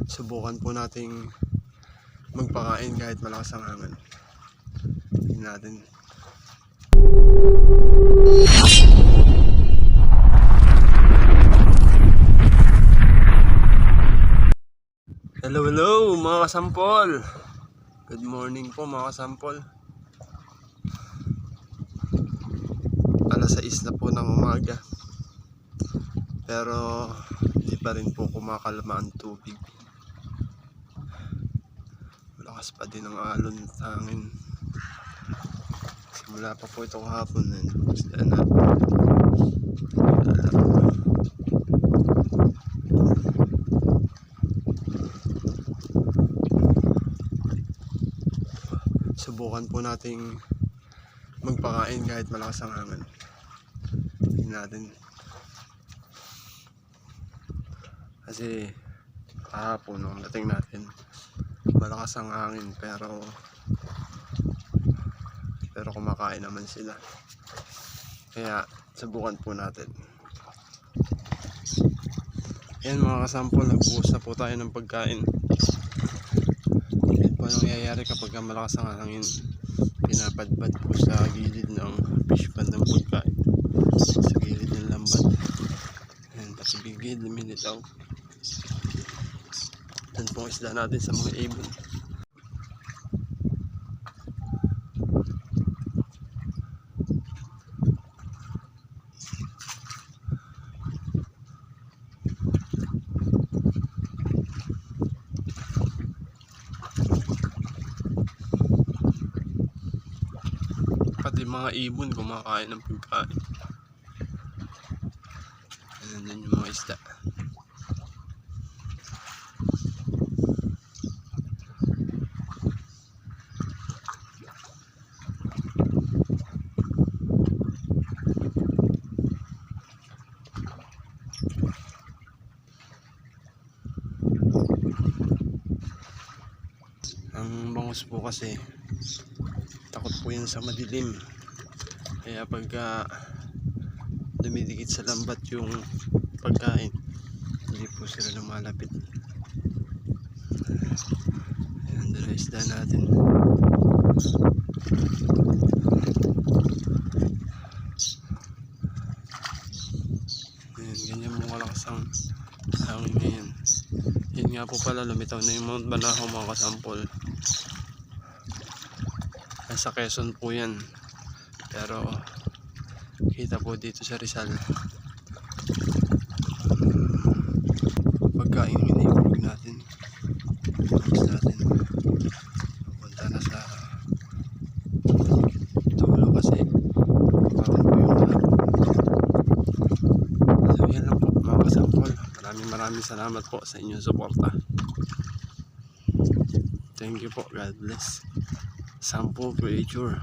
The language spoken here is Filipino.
Subukan po nating magpakain kahit malakas ang hangin. Tingnan natin. Hello mga kasampol. Good morning po mga kasampol. Alas 6 na po ng umaga, pero hindi pa rin po kumakalma ang tubig. Malakas pa din ang alon at hangin. Simula pa po itong hapon na subukan po nating magpakain kahit malakas ang hangin. Tingnan natin. Kasi kahapon nung dating natin, malakas ang hangin pero kumakain naman sila. Kaya subukan po natin. Ayan mga kasampol, nagbuhos na po tayo ng pagkain. Yan po ang nangyayari kapag malakas ang hangin. Pinapadpad po sa gilid ng fish pond ng pagkain, sa gilid ng lambat. Ayan, pati bigid, minitaw. Yan po ang isda natin sa mga ibon. Pati mga ibon kumakain ng pagkain. Ayan din yung mga isda. Ang bangus po kasi, takot po yan sa madilim. Kaya pagka dumidikit sa lambat yung pagkain, hindi po sila lumalapit. Ayan, doon na isda natin. Ayan, ganyan mo kalakas ang hangin ngayon. Yun nga po pala, lumitaw na yung Mount Banahaw mga kasampol. Nasa Quezon po yan, pero kita po dito sa Rizal. Pagkain ng iniipog natin, punta na sa dulo kasi bakit po yung so yan lang po mga kasampol. Maraming salamat po sa inyong suporta. Thank you po. God bless. Sample Creature.